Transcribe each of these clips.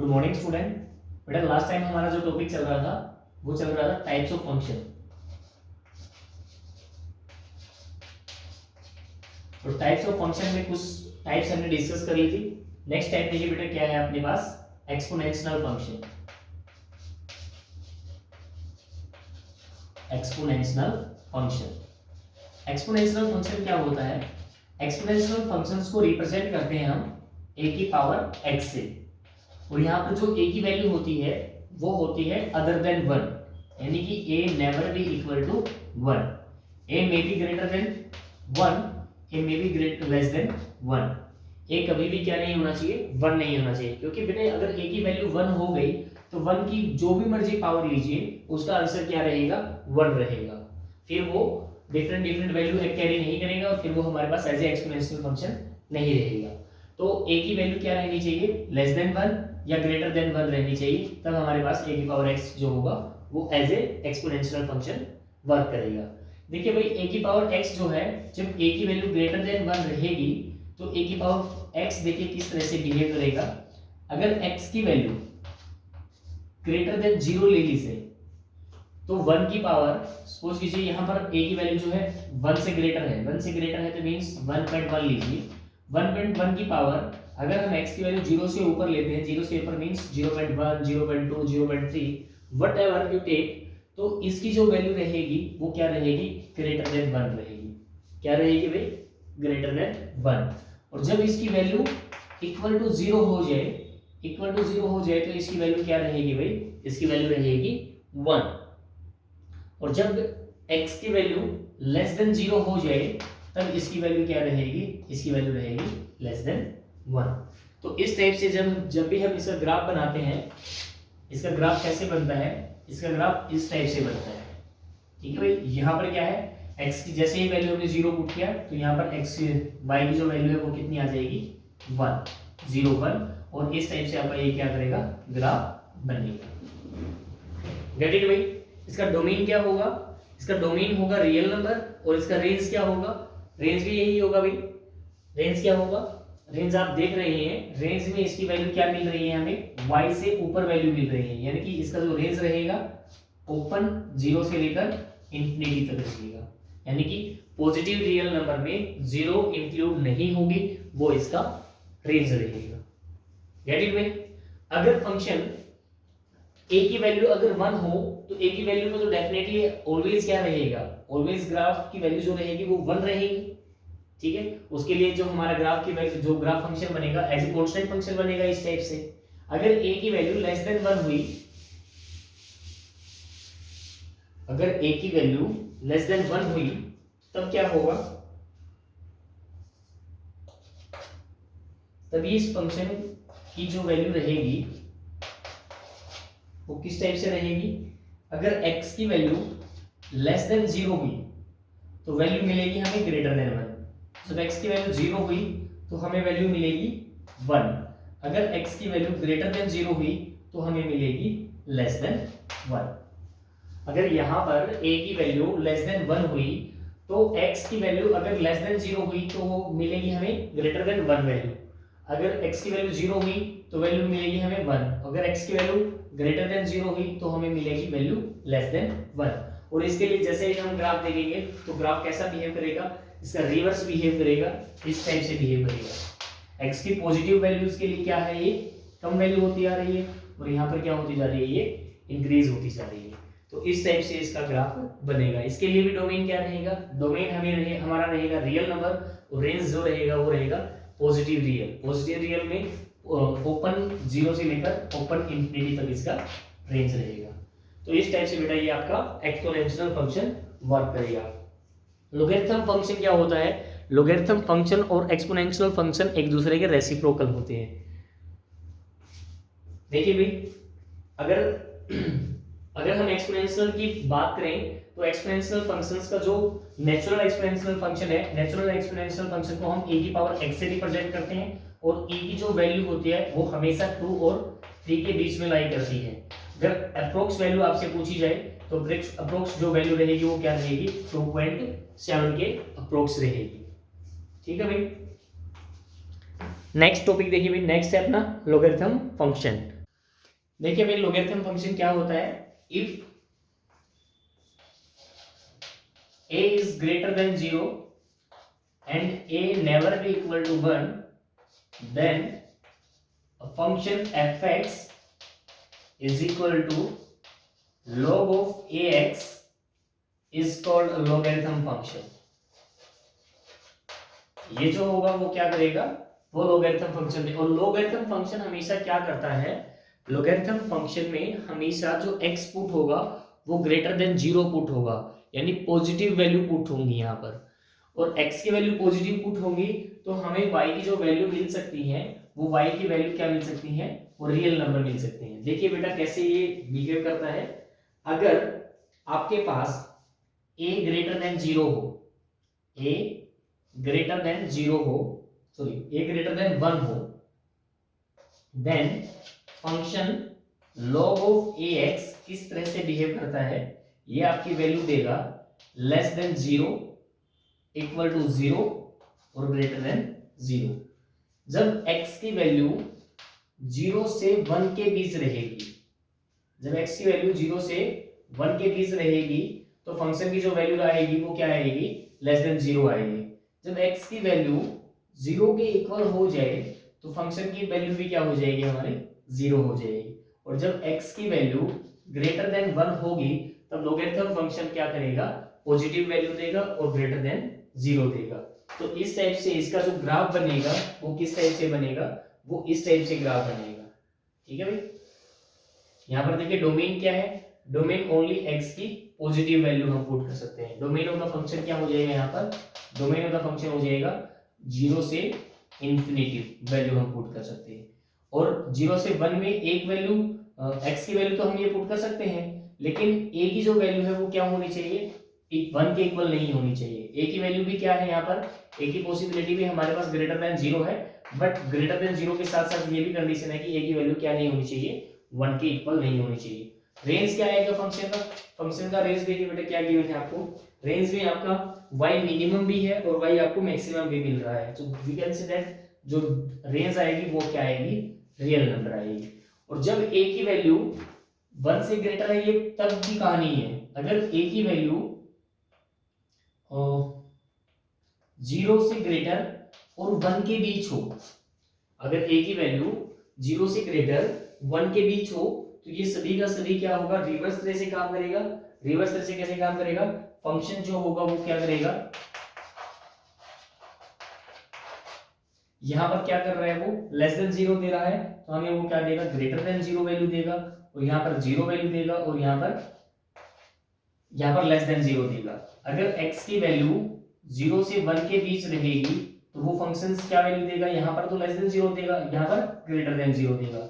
Good morning student. बेटा last time हमारा जो टॉपिक चल रहा था वो चल रहा था टाइप्स ऑफ फंक्शन। तो टाइप्स ऑफ फंक्शन में कुछ टाइप्स हमने डिस्कस कर ली थी। नेक्स्ट टाइप देखिए बेटा क्या है अपने पास, exponential function. Exponential function, exponential function क्या होता है? एक्सपोनेंशियल फंक्शंस को रिप्रेजेंट करते हैं हम a की पावर x से, और यहाँ पर जो a की वैल्यू होती है वो होती है अदर देन 1, यानी कि a never be equal to 1। a may be greater than 1, a may be greater less than 1। a कभी भी क्या नहीं होना चाहिए, 1 नहीं होना चाहिए, क्योंकि बेटे अगर a की वैल्यू 1 हो गई तो 1 की जो भी मर्जी पावर लीजिए उसका आंसर क्या रहेगा, 1 रहेगा। फिर वो डिफरेंट डिफरेंट वैल्यू कैरी नहीं करेगा और फिर वो हमारे पास एज ए एक्सपोनेंशियल फंक्शन नहीं रहेगा। तो a की वैल्यू क्या रहनी चाहिए, लेस देन 1 या ग्रेटर देन 1 रहनी चाहिए, तब हमारे पास a की पावर x जो होगा वो as a exponential function work करेगा। देखिए भाई a की पावर x जो है, जब a की वैल्यू ग्रेटर देन 1 रहेगी तो a की पावर x देखिए किस तरह से बिहेव करेगा। अगर x की वैल्यू ग्रेटर देन 0 ले ली से, तो 1 की पावर सपोज कीजिए यहाँ पर a की वैल्यू जो है 1 से ग्रेटर है, 1 से ग्रेटर है तो मींस 1.1 लीजिए। 1.1 की पावर अगर हम x की वैल्यू 0 से ऊपर लेते हैं, 0 से ऊपर मींस 0.1, 0.2, 0.3 व्हाटएवर यू टेक, तो इसकी जो वैल्यू रहेगी वो क्या रहेगी, ग्रेटर देन 1 रहेगी। क्या रहेगी भाई, ग्रेटर देन 1। और जब इसकी वैल्यू इक्वल टू 0 हो जाए, इक्वल टू 0 हो जाए तो इसकी वैल्यू क्या रहेगी भाई, इसकी वैल्यू रहेगी 1। और जब x की वैल्यू लेस देन 0 हो जाए तब इसकी वैल्यू क्या रहेगी, इसकी वैल्यू रहेगी लेस देन 1। तो इस टाइप से जब भी हम इसका ग्राफ बनाते हैं, इसका ग्राफ कैसे बनता है, इसका ग्राफ इस टाइप से बनता है। ठीक है भाई, यहाँ पर क्या है, x की जैसे ही वैल्यू हमने 0 पुट किया तो यहाँ पर x y की जो वैल्यू है वो कितनी आ जाएगी, 1, 0, 1। और इस टाइप से आपका ये क्या करेगा, ग्राफ बनेगा। गेट इट भाई। इसका डोमेन क्या होगा, इसका डोमेन होगा रियल नंबर, और इसका रेंज क्या होगा, रेंज भी यही होगा भाई। रेंज क्या होगा, रेंज आप देख रहे हैं, रेंज में इसकी वैल्यू क्या मिल रही है हमें, y से ऊपर वैल्यू मिल रही है, यानी कि इसका जो रेंज रहेगा ओपन 0 से लेकर इंफिनिटी तक रहेगा, यानी कि पॉजिटिव रियल नंबर में 0 इंक्लूड नहीं होगी, वो इसका रेंज रहेगा। गेट इट भाई। अगर फंक्शन a की वैल्यू अगर 1 हो तो a की वैल्यू में तो डेफिनेटली ऑलवेज क्या रहेगा, ऑलवेज ग्राफ की वैल्यू जो रहेगी वो 1 रहेगी। ठीक है, उसके लिए जो हमारा ग्राफ की वैल्यू, जो ग्राफ फंक्शन बनेगा एज ए कांस्टेंट फंक्शन बनेगा इस टाइप से। अगर a की वैल्यू लेस देन 1 हुई, अगर a की वैल्यू लेस देन 1 हुई तब क्या होगा, तभी इस फंक्शन की जो वैल्यू रहेगी वो किस टाइप से रहेगी, अगर x की वैल्यू लेस देन 0 हुई तो वैल्यू मिलेगी हमें ग्रेटर देन 1। जब x की वैल्यू 0 हुई तो हमें वैल्यू मिलेगी 1। अगर x की वैल्यू ग्रेटर देन 0 हुई तो हमें मिलेगी लेस देन 1। अगर यहाँ पर a की वैल्यू लेस देन 1 हुई तो x की वैल्यू अगर लेस देन 0 हुई तो वो मिलेगी हमें ग्रेटर देन 1 वैल्यू। अगर x की वैल्यू 0 हुई तो वैल्यू मिलेगी हमें 1। अगर x की वैल्यू ग्रेटर देन 0 हुई तो हमें मिलेगी वैल्यू लेस देन 1। और इसके लिए जैसे ही हम ग्राफ देखेंगे तो ग्राफ कैसा बिहेव करेगा, इसका रिवर्स बिहेव करेगा, इस टाइप से बिहेव करेगा। x की पॉजिटिव वैल्यूज के लिए क्या है, ये कम वैल्यू होती आ रही है, और यहाँ पर क्या होती जा रही है, ये इंक्रीज होती जा रही है। तो इस टाइप से इसका ग्राफ बनेगा। इसके लिए भी डोमेन क्या रहेगा, डोमेन हमारा रहेगा रियल नंबर, और रेंज जो रहेगा वो रहेगा पॉजिटिव रियल। पॉजिटिव रियल में ओपन 0 से लेकर ओपन इंफिनिटी तक इसका रेंज रहेगा। तो इस टाइप से बेटा ये आपका एक्सपोनेंशियल फंक्शन वर्क करेगा। लॉगरिथम फंक्शन क्या होता है, लॉगरिथम फंक्शन और एक्सपोनेंशियल फंक्शन एक दूसरे के रेसिप्रोकल होते हैं। देखिए भाई, अगर हम एक्सपोनेंशियल की बात करें तो एक्सपोनेंशियल फंक्शंस का जो नेचुरल एक्सपोनेंशियल फंक्शन है, नेचुरल एक्सपोनेंशियल फंक्शन को हम a की पावर x से रिप्रेजेंट करते हैं, और e की जो वैल्यू होती है वो हमेशा 2 और 3 के बीच में लाई करती है। अगर अप्रोक्स वैल्यू आपसे पूछी जाए तो अप्रोक्स जो वैल्यू रहेगी वो क्या रहेगी, 2.7 के अप्रोक्स रहेगी। ठीक है भाई। नेक्स्ट टॉपिक देखिए भाई, नेक्स्ट है अपना लॉगरिथम फंक्शन। देखिए भाई लोगरिथम फंक्शन क्या होता है, if a is greater than 0 and a never be equal to 1, then a function fx is equal to log of ax is called a logarithm function। ये जो होगा वो क्या करेगा, वो लोगरिथम फंक्शन है। और लोगरिथम फंक्शन हमेशा क्या करता है, लोगरिथम फंक्शन में हमेशा जो x पुट होगा वो ग्रेटर देन 0 पुट होगा, यानी पॉजिटिव वैल्यू पुट होंगी यहाँ पर। और x की वैल्यू पॉजिटिव पुट होंगी तो हमें y की जो वैल्यू मिल सकती है वो y की वैल्यू क्या मिल सकती है, वो रियल नंबर मिल सकते हैं। देखिए बेटा कैसे ये बिहेव करता है, अगर आपके पास a ग्रेटर देन 0 हो, a ग्रेटर देन 0 हो, सॉरी a ग्रेटर देन 1 हो, then function log of ax किस तरह से बिहेव करता है, ये आपकी वैल्यू देगा लेस देन 0, इक्वल टू 0 और ग्रेटर देन 0। जब x की वैल्यू 0 से 1 के बीच रहेगी, जब x की वैल्यू 0 से 1 के बीच रहेगी तो फंक्शन की जो वैल्यू आएगी वो क्या आएगी, लेस देन 0 आएगी। जब x की वैल्यू 0 के इक्वल हो जाए तो फंक्शन की वैल्यू भी क्या हो जाएगी, हमारी 0 हो जाएगी। और जब x की वैल्यू ग्रेटर देन 1 होगी तब लोगरिथम फंक्शन क्या करेगा, पॉजिटिव वैल्यू देगा और ग्रेटर देन 0 देगा। तो इस टाइप से इसका जो ग्राफ बनेगा वो किस टाइप से बनेगा, वो इस टाइप से ग्राफ बनेगा। ठीक है भाई, यहाँ पर देखिए डोमेन क्या है, डोमेन ओनली x की पॉजिटिव वैल्यू हम पुट कर सकते हैं। डोमेन ऑफ द फंक्शन क्या हो जाएगा, यहाँ पर डोमेन ऑफ द फंक्शन हो जाएगा 0 से इंफिनिटी वैल्यू हम पुट कर सकते हैं। और 0 से 1 में एक वैल्यू x की वैल्यू तो हम ये पुट कर सकते हैं, लेकिन a की जो वैल्यू है वो क्या होनी चाहिए, 1 के इक्वल नहीं होनी चाहिए। a की वैल्यू भी क्या है, यहाँ पर a की पॉसिबिलिटी भी हमारे पास ग्रेटर देन 0 है, बट ग्रेटर देन 0 के साथ साथ ये भी कंडीशन है कि a की वैल्यू क्या नहीं होनी चाहिए, 1 के इक्वल नहीं होनी चाहिए। रेंज क्या आएगा फंक्शन का, फंक्शन का रेंज देखिए बेटा क्या गिवन है आपको, रेंज में आपका y मिनिमम भी है और y आपको मैक्सिमम भी मिल रहा है। तो वी कैन से दैट जो रेंज आएगी वो क्या आएगी, रियल नंबर आएगी। और जब a की वैल्यू 1 से ग्रेटर है, ये तब की कहानी है अगर a की वैल्यू 0 से ग्रेटर और 1 के बीच हो। अगर a की वैल्यू 0 से ग्रेटर 1 के बीच हो तो ये सभी का सभी क्या होगा, रिवर्स तरह से काम करेगा। रिवर्स तरह से कैसे काम करेगा, फंक्शन जो होगा वो क्या करेगा, यहां पर क्या कर रहा है, वो लेस देन 0 दे रहा है तो हमें वो क्या देगा, ग्रेटर देन 0 वैल्यू देगा, और यहां पर 0 वैल्यू देगा, और यहां पर लेस देन 0 देगा। अगर x की वैल्यू 0 से 1 के बीच रहेगी तो वो फंक्शन क्या वैल्यू देगा, यहां पर तो लेस देन 0 देगा, यहां पर ग्रेटर देन 0 देगा।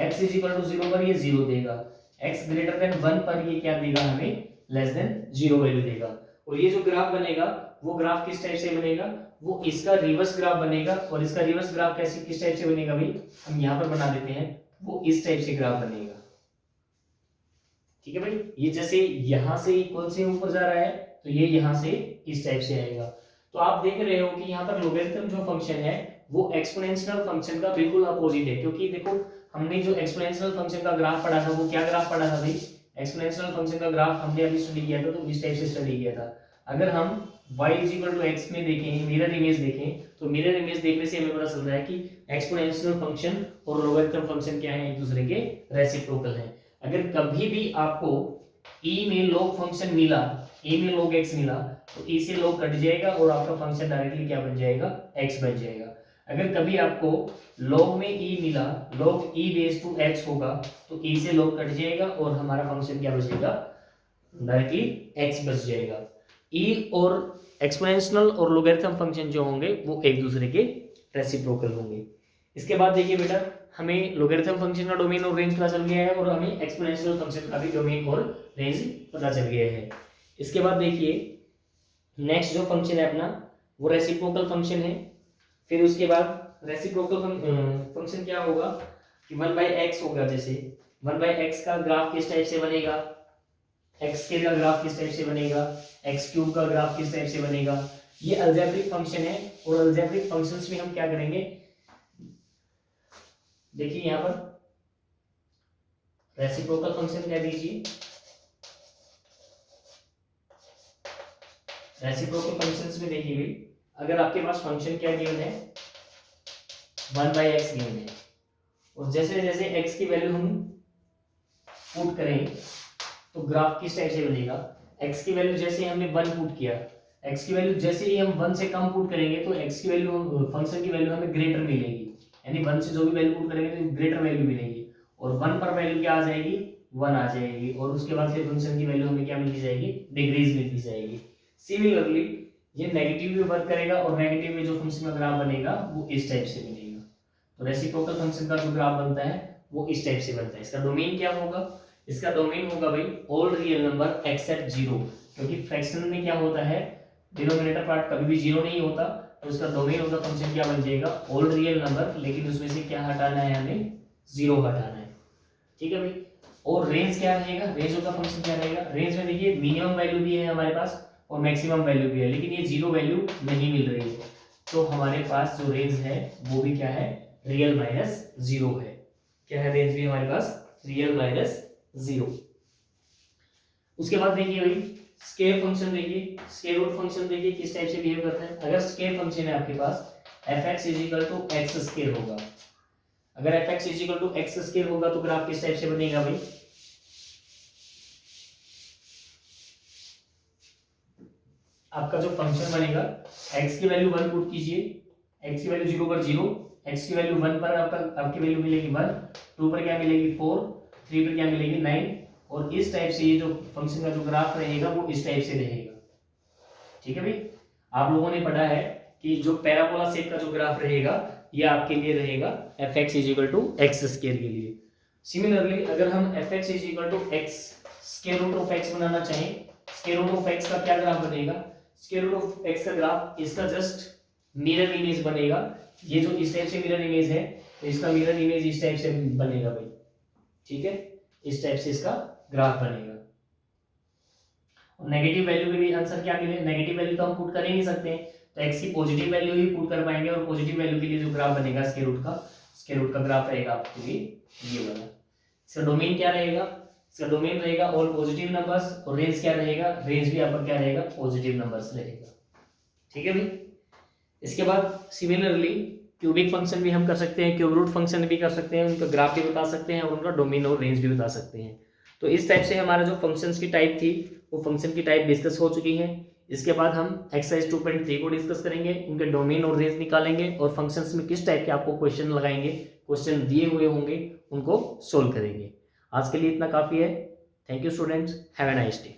x इज इक्वल टू 0 पर ये 0 देगा, x ग्रेटर देन 1 पर ये क्या देगा, हमें लेस देन 0 वैल्यू देगा। और ये जो ग्राफ बनेगा वो ग्राफ किस टाइप से बनेगा, वो इसका रिवर्स ग्राफ बनेगा। और इसका रिवर्स ग्राफ कैसे किस टाइप से बनेगा भाई, हम यहाँ पर बना देते हैं, वो इस टाइप से ग्राफ बनेगा। ठीक है भाई, ये जैसे यहां से इक्वल से ऊपर जा रहा है तो ये यहां से इस टाइप से आएगा। तो आप देख रहे हो कि यहाँ पर लोगरिथम जो फंक्शन है वो एक्सपोनेंशियल फंक्शन का बिल्कुल अपोजिट है। क्योंकि देखो हमने जो एक्सपोनेंशियल फंक्शन का ग्राफ पढ़ा था वो क्या ग्राफ पढ़ा था भाई, एक्सपोनेंशियल फंक्शन का ग्राफ हमने अभी स्टडी किया था, तो इस टाइप से स्टडी किया था। अगर हम y x में देखें, मिरर इमेज देखें, तो मिरर इमेज देखने से हमें पता चल रहा है कि एक्सपोनेंशियल फंक्शन और लोगरिथम फंक्शन क्या है, एक दूसरे के रेसिप्रोकल हैं। अगर कभी भी आपको e में log फंक्शन मिला, e में log x मिला, तो e से log कट जाएगा और आपका फंक्शन डायरेक्टली क्या बन जाएगा, x बन जाएगा। अगर कभी आपको log में e मिला, log e base two x होगा, तो e से log कट जाएगा और हमारा फंक्शन क्या बचेगा, डायरेक्टली x बच जाएगा। e और एक्सपोनेंशियल और लोगरिथम फंक्शन जो होंगे वो एक दूसरे के रेसिप्रोकल होंगे। इसके बाद देखिए बेटा हमें लोगरिथम फंक्शन का डोमेन और रेंज पता चल गया है, और हमें एक्सपोनेंशियल फंक्शन का भी डोमेन और रेंज पता चल गया है। इसके बाद देखिए नेक्स्ट जो फंक्शन है अपना वो रेसिप्रोकल फंक्शन है। फिर उसके बाद रेसिप्रोकल फंक्शन क्या होगा कि 1/x होगा। जैसे 1/x का ग्राफ किस टाइप से बनेगा, x के का ग्राफ किस टाइप से बनेगा, x³ का ग्राफ किस टाइप से बनेगा। ये अलजेब्रिक फंक्शन है, और अलजेब्रिक फंक्शंस में हम क्या करेंगे, देखिए यहाँ पर रेसिप्रोकल फंक्शन कह दीजिए। रेसिप्रोकल फंक्शंस में देखिए भाई, अगर आपके पास फंक्शन क्या गिवन है, 1/x गिवन है, और जैसे जैसे x की वैल्यू हम पुट करें तो ग्राफ किस टाइप से बनेगा। x की वैल्यू जैसे हमने 1 पुट किया, x की वैल्यू जैसे ही हम 1 से कम पुट करेंगे तो x की वैल्यू फंक्शन की वैल्यू हमें ग्रेटर मिलेगी, यानी 1 से जो भी वैल्यू पुट करेंगे तो ग्रेटर वैल्यू मिलेगी, और 1 पर वैल्यू क्या आ जाएगी, 1 आ जाएगी, और उसके बाद फिर फंक्शन की वैल्यू हमें क्या मिलती जाएगी, डिग्रीज मिलती जाएगी। सिमिलरली ये नेगेटिव भी वर्क करेगा, और नेगेटिव में जो फंक्शन का ग्राफ बनेगा वो इस टाइप से बनेगा। तो रेसिप्रोकल फंक्शन का जो ग्राफ बनता है वो इस टाइप से बनता है। इसका डोमेन क्या होगा, इसका डोमेन होगा भाई ऑल रियल नंबर एक्सेप्ट 0, क्योंकि फ्रैक्शन में क्या होता है, डिनोमिनेटर पार्ट कभी भी 0 नहीं होता, तो उसका डोमेन ऑफ द फंक्शन क्या बन जाएगा, ऑल रियल नंबर, लेकिन उसमें से क्या हटाना है, हमें 0 हटाना है। ठीक है भाई। और रेंज क्या रहेगा, रेंज ऑफ द फंक्शन क्या रहेगा, रेंज में देखिए मिनिमम वैल्यू भी है हमारे पास और मैक्सिमम वैल्यू भी है, लेकिन ये 0 वैल्यू नहीं मिल रही है, तो हमारे पास जो रेंज है वो भी क्या है, रियल माइनस 0 है। क्या है, रेंज भी हमारे पास रियल माइनस 0। उसके बाद देखिए भाई स्केयर फंक्शन, देखिए स्केयर रूट फंक्शन देखिए किस टाइप से बिहेव करता है। अगर स्केयर फंक्शन है आपके पास fx = x स्केयर होगा, अगर fx = x स्केयर होगा तो ग्राफ किस टाइप से बनेगा भाई, आपका जो फंक्शन बनेगा, x की वैल्यू 1 पुट कीजिए, x की वैल्यू 0 पर 0, x की वैल्यू 1 पर आपकी वैल्यू मिलेगी 1, 2 पर क्या मिलेगी 4, 3 पर क्या मिलेगी 9, और इस टाइप से ये जो फंक्शन का जो ग्राफ रहेगा वो इस टाइप से रहेगा। ठीक है भाई, आप लोगों ने पढ़ा है कि जो पैराबोला शेप का जो ग्राफ रहेगा ये आपके लिए रहेगा fx = x स्क्वायर के लिए। सिमिलरली अगर हम fx = x square root of x बनाना चाहें, स्क्वायर रूट ऑफ x का क्या ग्राफ बनेगा, स्क्वायर रूट ऑफ x का ग्राफ इसका जस्ट मिरर इमेज बनेगा। ये जो इस टाइप से मिरर इमेज है तो इसका मिरर इमेज इस टाइप से बनेगा भाई। ठीक है, इस टाइप से इसका ग्राफ बनेगा। और नेगेटिव वैल्यू में भी आंसर क्या मिले, नेगेटिव वैल्यू तो हम पुट कर ही नहीं सकते, तो x की पॉजिटिव वैल्यू ही पुट कर पाएंगे, और पॉजिटिव वैल्यू के लिए जो ग्राफ बनेगा स्क्वायर रूट का ग्राफ रहेगा आपके लिए ये वाला। इसका डोमेन क्या रहेगा, इसका डोमेन रहेगा ऑल पॉजिटिव नंबर्स, और रेंज क्या रहेगा, रेंज भी आपका क्या रहेगा, पॉजिटिव नंबर्स रहेगा। ठीक है भाई। इसके बाद सिमिलरली क्यूबिक फंक्शन भी हम कर सकते हैं, क्यूब रूट फंक्शन भी कर सकते हैं, उनका ग्राफ भी बता सकते हैं और उनका डोमेन और रेंज भी बता सकते हैं। तो इस टाइप से हमारा जो फंक्शंस की टाइप थी वो फंक्शन की टाइप डिस्कस हो चुकी है। इसके बाद हम एक्सरसाइज 2.3 को डिस्कस करेंगे, उनके डोमेन और रेंज निकालेंगे और फंक्शंस में किस टाइप के आपको क्वेश्चन लगाएंगे, क्वेश्चन दिए हुए होंगे उनको सोल्व करेंगे। आज के लिए इतना काफ़ी है। Thank you students, have a nice day.